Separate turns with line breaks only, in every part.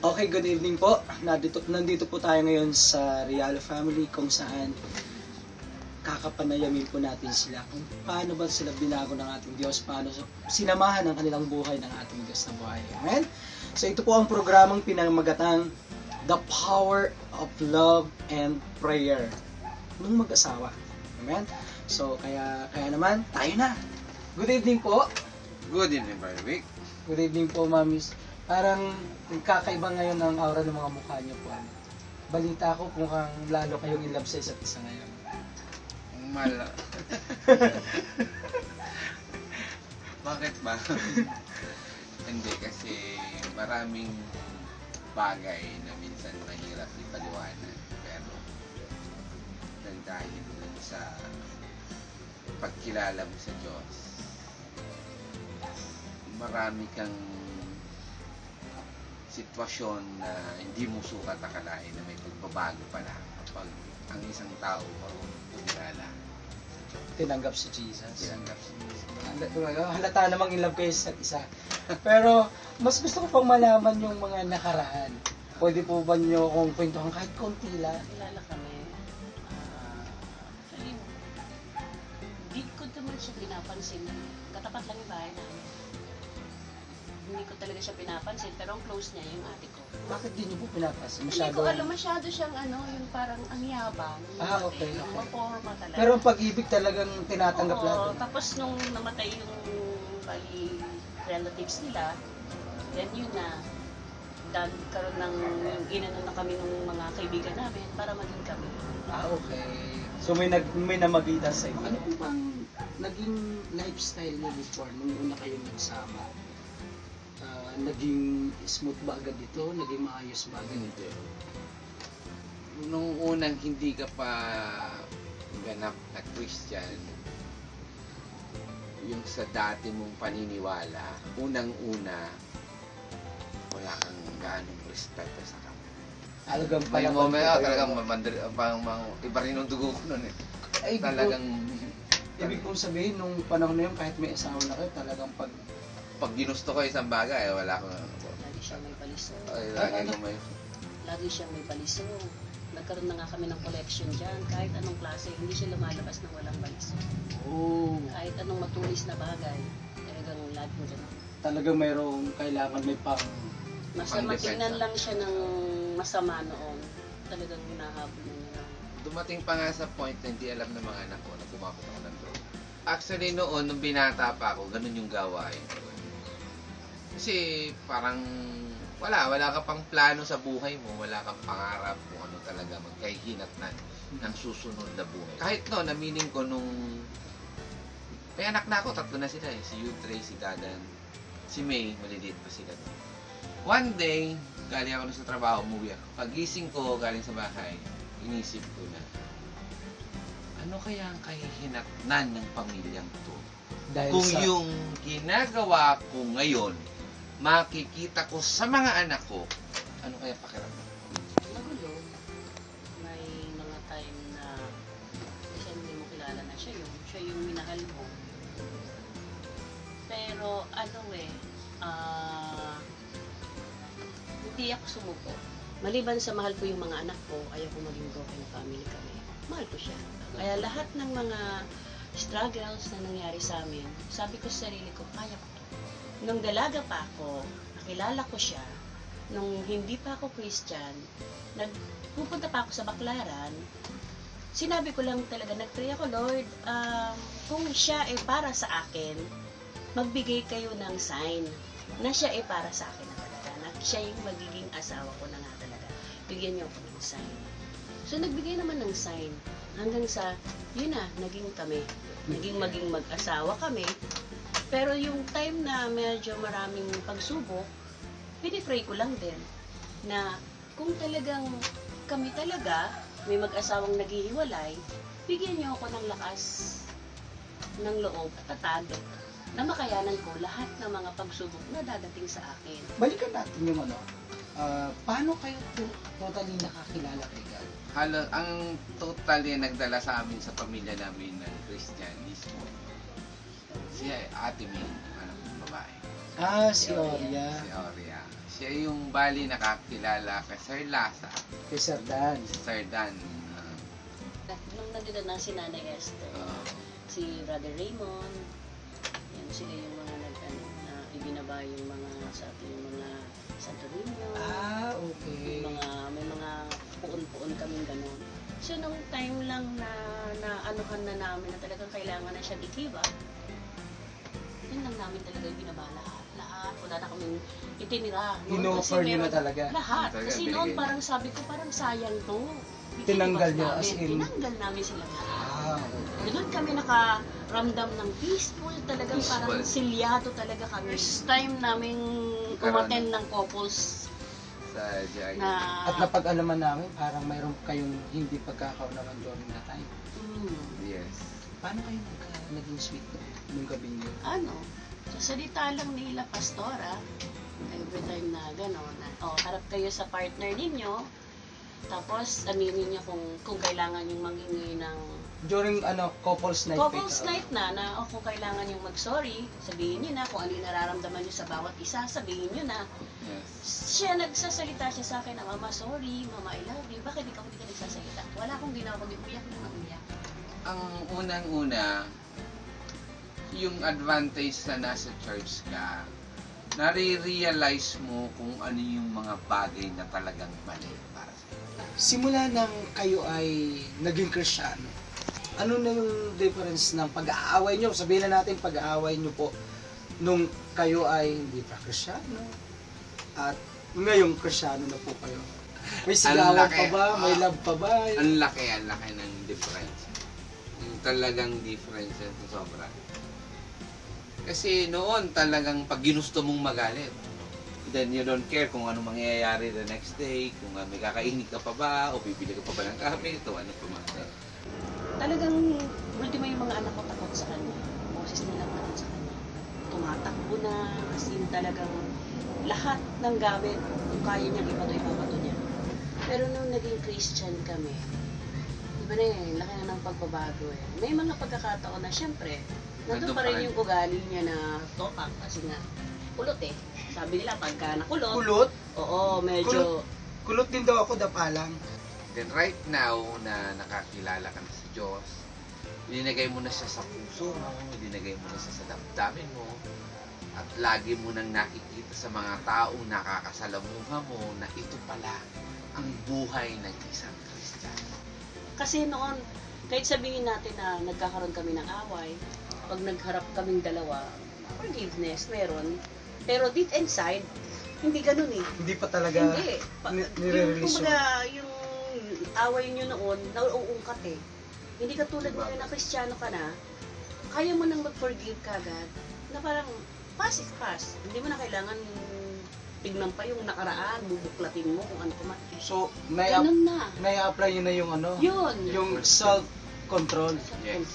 Okay, good evening po. Nandito po tayo ngayon sa Real Family kung saan kakapanayamin po natin sila kung paano ba sila binago ng ating Diyos, paano sinamahan ang kanilang buhay ng ating Diyos na buhay. Amen? So ito po ang programang pinamagatang The Power of Love and Prayer ng mag-asawa. Amen? So kaya naman, tayo na. Good evening po.
Good evening, Brother Vic.
Good evening po, Mamis. Parang kakaiba ngayon ang aura ng mga mukha niyo po. Balita ko mukhang lalo kayong in love sa isa't isa ngayon.
Bakit ba? Hindi, kasi maraming bagay na minsan mahirap ipaliwanag. Pero dahil dun sa pagkilala mo sa Diyos, marami kang sitwasyon na hindi mo sukat akalain na may pagbabago pala kapag ang isang tao marunong kumilala.
Tinanggap si Jesus.
Tinanggap si Jesus.
Halata namang in love kayo sa isa. Pero mas gusto ko pang malaman yung mga nakaraan. Pwede po ba nyo kung kwentuhan kahit konti lang?
Kilala kami. Actually, di ko naman siya pinapansin. Katapat lang yung bahay namin. Hindi ko talaga siya pinapansin, pero ang close niya yung ate ko.
Bakit di nyo po pinapansin?
Hindi ko alam, masyado siyang yung parang ang yabang.
Okay.
Maporma talaga.
Pero ang pag-ibig talagang tinatanggap
Oo,
lahat.
tapos nung namatay yung bali relatives nila, then yun na, karoon ng inano na kami ng mga kaibigan namin para maging kami.
Okay. So may namagitan sa inyo. Ano po bang naging lifestyle niyo before nung una kayong nagsama? Naging smooth ba agad ito? Naging maayos ba agad ito?
Nung unang hindi ka pa ganap na Christian, yung sa dati mong paniniwala, unang-una, wala kang gaanong respeto sa kapwa.
Talagang
May
palaban
moment
po
ako,
kayo.
talagang iba rin yung dugo ko nun eh.
Ay,
Talagang,
ibig kong sabihin, nung panahon na yun, kahit may asawa na kayo, talagang
pag ginusto ko isang bagay, wala akong,
Lagi siyang may baliso.
lagi ko may,
Lagi siyang may baliso. Nagkaroon na nga kami ng collection dyan. Kahit anong klase, hindi siya lumalabas ng walang baliso.
oh,
Kahit anong matulis na bagay, talagang lagi mo dyan.
talagang mayroong kailangan may pang...
Masama,
Pang-depensa.
tingnan lang siya ng masama noon. Talagang hinahabol na niya.
dumating pa nga sa point na hindi alam ng mga anak ko na kumapit ako ng drone. Actually noon, nung binata pa ako, ganun yung gawain ko. Kasi parang wala ka pang plano sa buhay mo, wala kang pangarap kung ano talaga magkahihinatnan ng susunod na buhay. Kahit no, naminin ko nung may anak na ako, 3 na sila eh. Si Yudre, si Dadan, si May, maliliit pa sila. One day, galing ako sa trabaho, umuwi ako. Pagising ko, galing sa bahay, inisip ko na, ano kaya ang kahihinatnan ng pamilyang to?
Dahil
Kung
sa...
yung ginagawa ko ngayon, makikita ko sa mga anak ko, ano kaya pakiramdam?
Nagulo. May mga time na siya hindi mo kilala na siya yung minahal mo. Pero hindi ako sumuko. Maliban sa mahal ko yung mga anak ko, ayaw ko maging broken family kami. Mahal ko siya. Kaya lahat ng mga struggles na nangyari sa amin, sabi ko sa sarili ko, kaya ko to. Nung dalaga pa ako, nakilala ko siya, nung hindi pa ako Christian, nagpupunta pa ako sa Baclaran, sinabi ko lang talaga, nag-pray ako, Lord, kung siya ay para sa akin, magbigay kayo ng sign na siya ay para sa akin na talaga, na siya yung magiging asawa ko na nga talaga. Bigyan niyo ako ng sign. So, nagbigay naman ng sign. Hanggang sa, yun na, naging maging mag-asawa kami. Pero yung time na medyo maraming pagsubok, pinipray ko lang din na kung talagang kami talaga, may mag-asawang naghihiwalay, bigyan niyo ako ng lakas ng loob at tatag na makayanan ko lahat ng mga pagsubok na dadating sa akin.
Balikan natin yung paano kayo totally nakakilala kay God?
Ang totally nagdala sa amin sa pamilya namin ng Christianismo, si Ate May, anak ng babae.
Si Oria.
Si Oria. Siya yung bali nakakilala kay Sir Lasa,
Kay Sir Dan.
Sir Dan.
Nung nandito na si Nanay Esther, si Brother Raymond, yan sila yung mga na ibinaba yung mga sa ating mga Santo Niño.
Okay.
May mga puon-puon kaming ganun. So, nung time lang na anuhan na namin na talagang kailangan na siyang ikiba, yun lang namin talaga binaba lahat. Wala na kaming itinira.
In-offer niyo na talaga.
Lahat.
Talaga,
Kasi
binigay
noon
niyo.
parang sabi ko, parang sayang to.
Tinanggal niyo, as in?
Tinanggal namin sila lahat.
Okay.
Doon kami nakaramdam ng peaceful, talagang
Peaceful.
parang silyado talaga kami. First time namin umattend ng couples
Sa Jaya.
na...
At napag-alaman namin, parang mayroon kayong hindi pagkakaunawan during that time.
Yes.
Paano kayo naging sweet nung gabi niyo?
Sa salita lang nila, pastora, every time na gano'n, harap kayo sa partner ninyo, tapos aminin niyo kung kailangan yung manghingi ng
During couples night.
couples night na kung kailangan yung mag-sorry, sabihin niyo na kung ano yung nararamdaman niyo sa bawat isa, sabihin niyo na.
Yes.
Siya nagsasalita siya sa akin na, Mama, sorry, Mama, I love you. Bakit ikaw hindi ka nagsasalita? Wala akong ginawa, umiyak na umiyak.
Ang unang-una, yung advantage na nasa church ka, nare-realize mo kung ano yung mga bagay na talagang mali para sa'yo.
Simula nang kayo ay naging Kristiyano, ano na yung difference ng pag-aaway nyo? Sabihin na natin pag-aaway nyo po nung kayo ay hindi pa Kristiyano at ngayong Kristiyano na po kayo. May sigawan pa ba? May love pa ba?
Ang laki ng difference. Yung talagang difference sa sobra. Kasi noon talagang pag ginusto mong magalit, then you don't care kung ano mangyayari the next day, kung may kakainin ka pa ba, o bibili ka pa ba ng gamit, o ano pa man.
Talagang, ultimo yung mga anak ko takot sa kanya. Boses nila takot sa kanya. Tumatakbo na, as in talagang lahat ng gamit, kung kaya niyang ibato niya. Pero nung naging Christian kami, iba na laki na ng pagbabago eh. May mga pagkakataon na syempre, nandun pa rin yung ugali niya na topak kasi nga, kulot eh. Sabi nila pagka nakulot,
Kulot?
oo, medyo,
Kulot din daw ako, dapalang.
Then right now na nakakilala ka na sa Diyos, ilinagay mo na siya sa puso mo, ilinagay mo na siya sa damdamin mo, at lagi mo nang nakikita sa mga taong nakakasalamuha mo na ito pala ang buhay ng isang Kristiyano.
kasi noon, kahit sabihin natin na nagkakaroon kami ng away, pag nagharap kaming dalawa, forgiveness, meron. Pero deep inside, hindi ganun eh.
Hindi pa talaga
Hindi.
nire-release yun.
Yung away nyo noon, nauungkat eh. Hindi ka tulad ngayon na Kristiyano ka na, kaya mo nang mag-forgive kagad, na parang pass is pass. Hindi mo na kailangan tignan pa yung nakaraan, bubuklatin mo kung ano pa man.
So,
Ganun na.
nai-apply nyo na yung
Yun.
yung self-control.
Yes.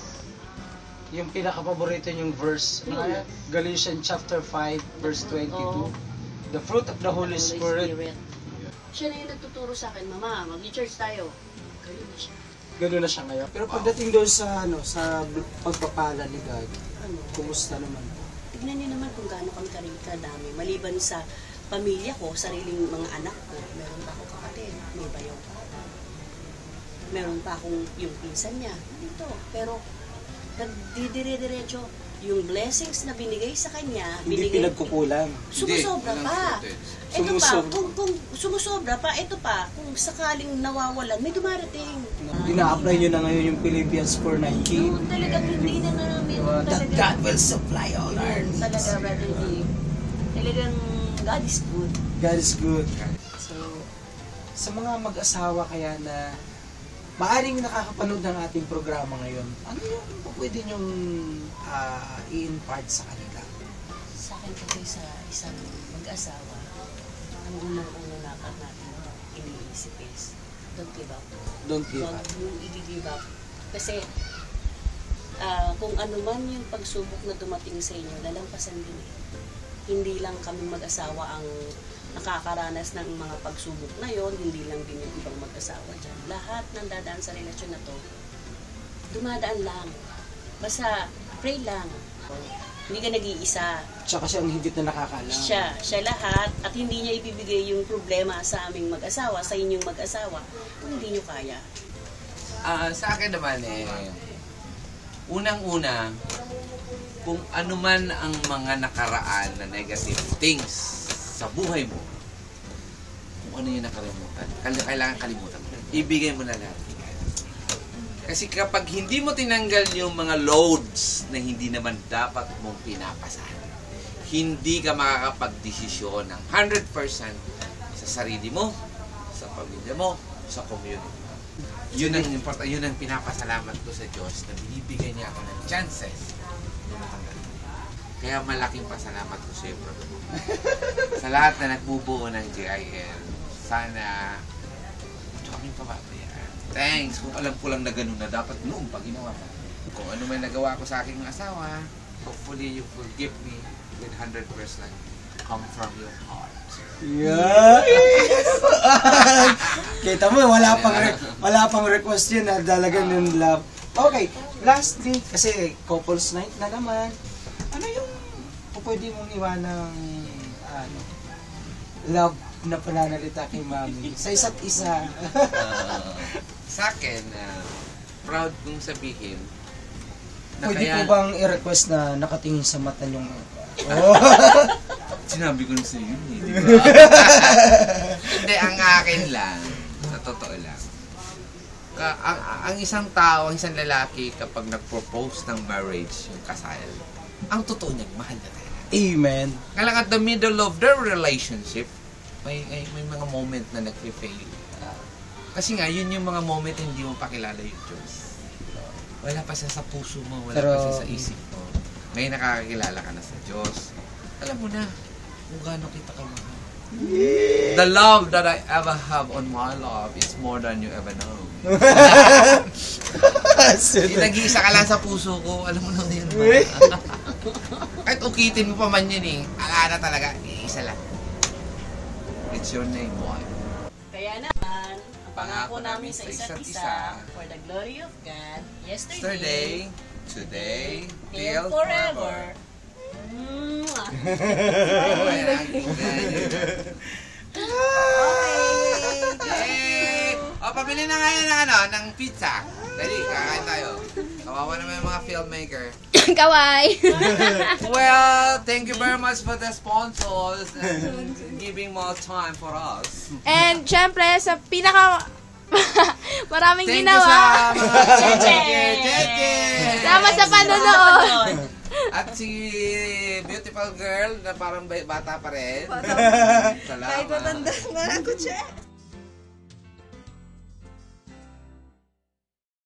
Yung pinaka-paborito yung verse,
Yun.
Galatians chapter 5, verse 22.
Oo.
The fruit of the Holy Spirit.
Siya na yung nagtuturo sa akin, Mama, mag-church tayo. Ganun na siya.
Gano'n na siya ngayon. Pero pagdating doon sa sa pagpapala ni God, kumusta naman?
Tignan niyo naman kung gaano kami kadami. Maliban sa pamilya ko, sariling mga anak ko, meron pa akong kapatid, may bayaw pa. Meron pa akong yung pinsan niya, dito. Pero, nagdidire-diretso, yung blessings na binigay sa kanya,
Hindi pinagkukulang.
sumusobra
Hindi,
pa.
walang shortage.
Ito pa,
Sumusobra.
kung sumusobra pa, ito pa, kung sakaling nawawalan, may dumarating.
Ina-apply nyo na ngayon yung Philippians 4:19.
No, talagang hindi na namin
That God will supply all our needs.
talaga, Brother Dave. Talagang God is good.
God is good. So, sa mga mag-asawa kaya na maaring nakakapanood ng ating programa ngayon, ano yung pwede nyong i-impart sa kanila?
Sa akin kasi sa isang mag-asawa, ang unang-una natin iniisip is, don't give up.
Don't give up.
Huwag yung i-give up. Kasi, kung ano man yung pagsubok na dumating sa inyo, lalampasan din eh. Hindi lang kami mag-asawa ang nakakaranas ng mga pagsubok na yon, hindi lang din yung ibang mag-asawa dyan. Lahat ng dadaan sa relasyon na to, dumadaan lang. Basta, pray lang. Hindi ka nag-iisa.
Tsaka siya ang higit na nakakaalam.
Siya lahat, at hindi niya ibibigay yung problema sa aming mag-asawa, sa inyong mag-asawa, kung hindi nyo kaya.
Sa akin naman unang-una, kung ano man ang mga nakaraan na negative things sa buhay mo, kung ano yung nakalimutan, kailangan kalimutan mo. Ibigay mo na lahat. Kasi kapag hindi mo tinanggal yung mga loads na hindi naman dapat mong pinapasan, hindi ka makakapag-desisyon ng 100% sa sarili mo, sa pamilya mo, sa community. Yun ang important, yun ang pinapasalamat ko sa Diyos na binibigay niya ako ng chances na matanggal. Kaya malaking pasalamat ko sa iyo, bro. Sa lahat na nagbubuo ng GIL, sana kaming pababayaan. Thanks kung alam ko lang na ganun na dapat noong pag ginawa pa. Kung ano man nagawa ko sa aking asawa, hopefully you forgive me with 100% come from your heart.
Yeah. Kita mo, wala pang request yun na dalagan yung love. Okay, lastly, kasi couples night na naman. Ano yung pwede mong iwanang love na pananalita kay Mami sa isa't isa?
Sa akin, proud kong sabihin na
Pwede
kaya...
po bang i-request na nakatingin sa mata niyong... Oh.
Sinabi ko na sa iyo, di ba? Hindi, ang akin lang, sa totoo lang, ang isang tao, ang isang lalaki, kapag nag-propose ng marriage, yung kasal, ang totoo niya, mahal na tayo.
Amen.
Kaya lang at the middle of their relationship, may mga moment na nag-fail. Kasi nga, yun yung mga moment hindi mo pakilala yung Diyos. Wala pa siya sa puso mo, wala pa siya sa isip mo. Ngayon nakakakilala ka na sa Diyos. Alam mo na kung gaano kita kamahal. Yeah. The love that I ever have on my love is more than you ever know. Nag-iisa ka lang sa puso ko, alam mo na yun ba? Kahit ukitin mo pa man yun ala na talaga, iisa lang. It's your name, boy.
Kaya naman, ang pangako namin sa isa't isa, for the glory of God, yesterday,
today,
till forever.
Yay! O, pabili na ngayon ng pizza. Dali, kakain tayo. Kawawa naman yung mga filmmaker.
Kawai!
Well, thank you very much for the sponsors and giving more time for us.
And syempre, sa pinaka maraming
Thank
ginawa.
you sa mga
Cheche!
Sama sa panonood.
At si beautiful girl na parang bata pa rin.
Kahit
Salamat.
matanda na ako, Che.